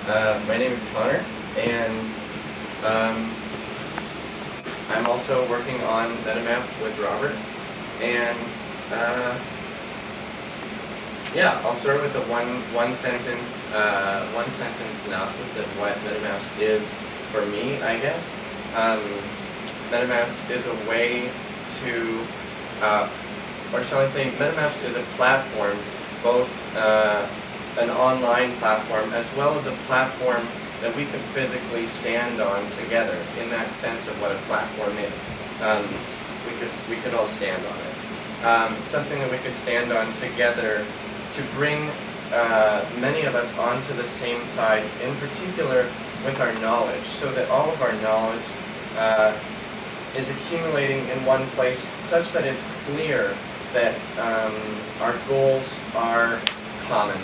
My name is Connor, and I'm also working on MetaMaps with Robert. And yeah, I'll start with the one sentence synopsis of what MetaMaps is for me, I guess. MetaMaps is a way to, or shall I say, MetaMaps is a platform, both an online platform as well as a platform that we can physically stand on together, in that sense of what a platform is. We could all stand on it. Something that we could stand on together to bring many of us onto the same side, in particular with our knowledge, so that all of our knowledge is accumulating in one place such that it's clear that our goals are common.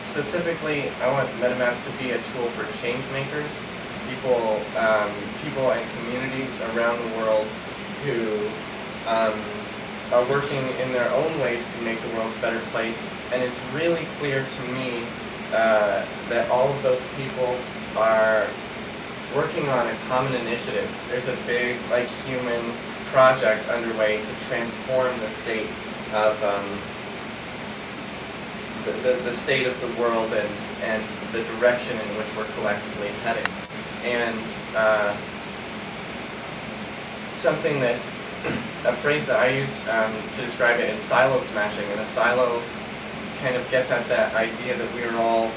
Specifically, I want MetaMaps to be a tool for change makers, people and communities around the world who are working in their own ways to make the world a better place. And it's really clear to me that all of those people are working on a common initiative. There's a big, human project underway to transform the state of the state of the world and the direction in which we're collectively heading. And something that, a phrase that I use to describe it is silo smashing, and a silo kind of gets at that idea that we are all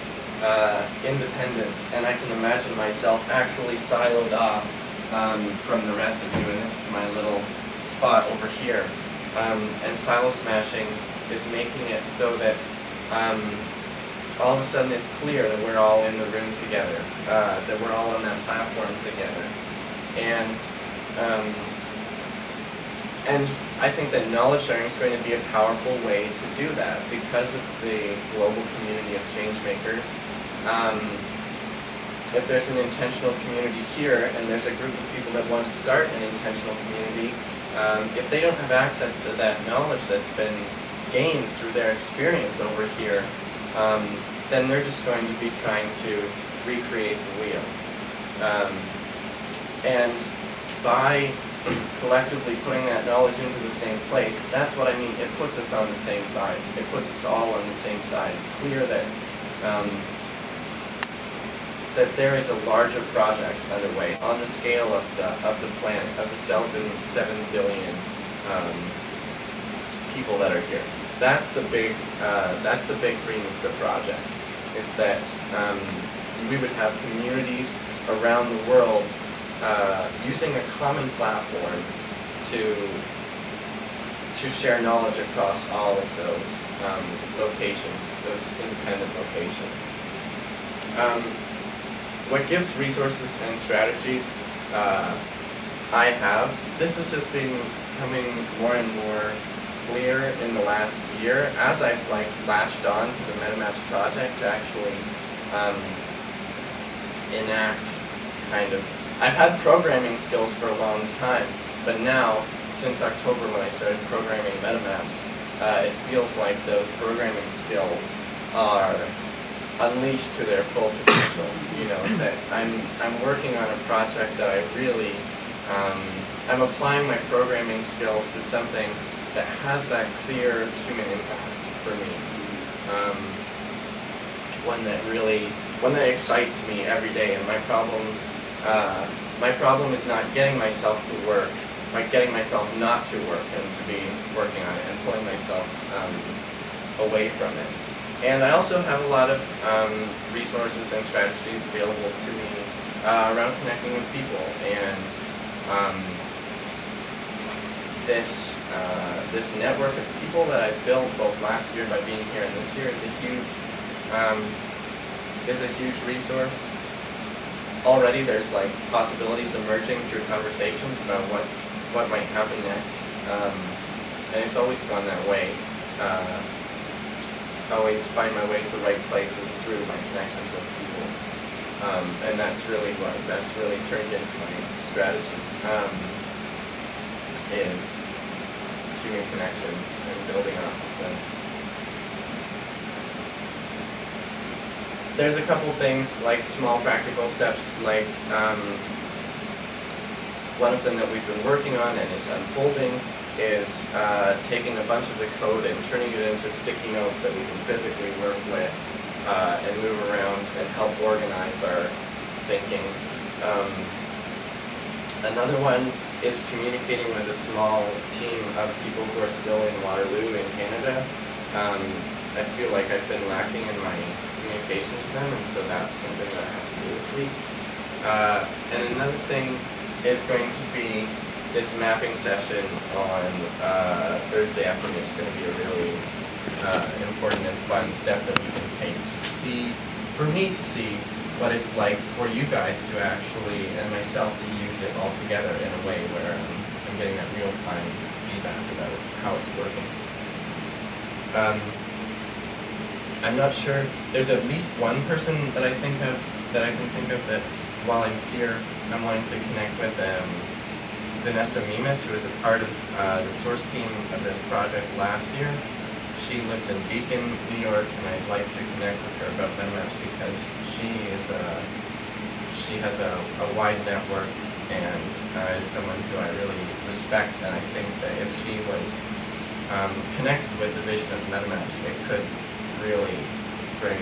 independent, and I can imagine myself actually siloed off from the rest of you, and this is my little spot over here. And silo smashing is making it so that all of a sudden it's clear that we're all in the room together, that we're all on that platform together. And I think that knowledge sharing is going to be a powerful way to do that because of the global community of change makers. If there's an intentional community here and there's a group of people that want to start an intentional community, if they don't have access to that knowledge that's been gained through their experience over here, then they're just going to be trying to recreate the wheel. And by collectively putting that knowledge into the same place, that's what I mean. It puts us on the same side. It puts us all on the same side. Clear that that there is a larger project underway on the scale of the planet, of the 7 billion people that are here. That's the big dream of the project, is that we would have communities around the world using a common platform to share knowledge across all of those locations, those independent locations. What gives resources and strategies I have, this has just been becoming more and more clear in the last year as I've latched on to the MetaMaps project to actually enact kind of. I've had programming skills for a long time, but now, since October when I started programming MetaMaps, it feels like those programming skills are unleashed to their full potential. That I'm working on a project that I really, I'm applying my programming skills to something that has that clear human impact for me. One that excites me every day, and my problem is not getting myself to work, but getting myself not to work and to be working on it and pulling myself away from it. And I also have a lot of resources and strategies available to me around connecting with people, and this network of people that I've built both last year by being here and this year is a huge resource. Already there's possibilities emerging through conversations about what might happen next, and it's always gone that way. I always find my way to the right places through my connections with people, and that's really turned into my strategy, is human connections and building off of them. there's a couple things, like small practical steps, like one of them that we've been working on and is unfolding is taking a bunch of the code and turning it into sticky notes that we can physically work with and move around and help organize our thinking. Another one is communicating with a small team of people who are still in Waterloo in Canada. I feel like I've been lacking in my communication to them, and so that's something that I have to do this week. And another thing is going to be this mapping session on Thursday afternoon. It's going to be a really important and fun step that we can take to see, for me to see what it's like for you guys to actually, and myself to use it all together in a way where I'm getting that real-time feedback about how it's working. I'm not sure, there's at least one person that I can think of that's, while I'm here, I'm wanting to connect with Vanessa Mimas, who was a part of the source team of this project last year. She lives in Beacon, New York, and I'd like to connect with her about MetaMaps because she has a wide network and is someone who I really respect, and I think that if she was connected with the vision of MetaMaps, it could really bring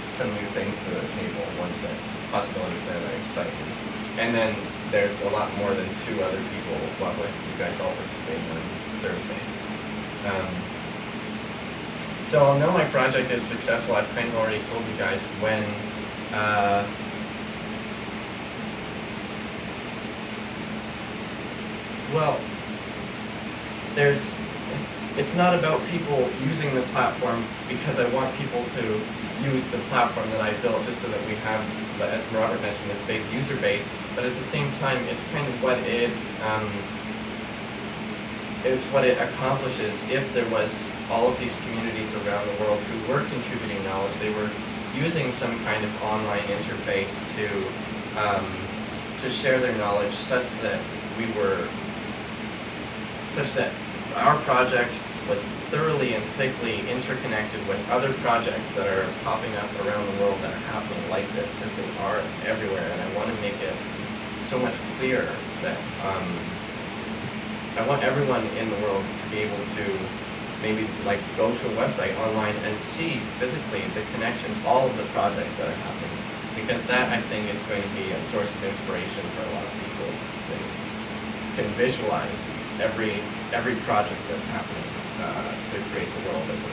some new things to the table, ones that possibilities that are exciting. And then there's a lot more than 2 other people, what with you guys all participating on Thursday. So I'll know my project is successful. I've kind of already told you guys when well, it's not about people using the platform because I want people to use the platform that I built just so that we have, as Robert mentioned, this big user base, but at the same time it's kind of what it accomplishes if there was all of these communities around the world who were contributing knowledge. They were using some kind of online interface to share their knowledge such that our project was thoroughly and thickly interconnected with other projects that are popping up around the world that are happening like this, because they are everywhere, and I want to make it so much clearer that I want everyone in the world to be able to maybe go to a website online and see physically the connections, all of the projects that are happening, because that, I think, is going to be a source of inspiration for a lot of people to can visualize every project that's happening to create the world as a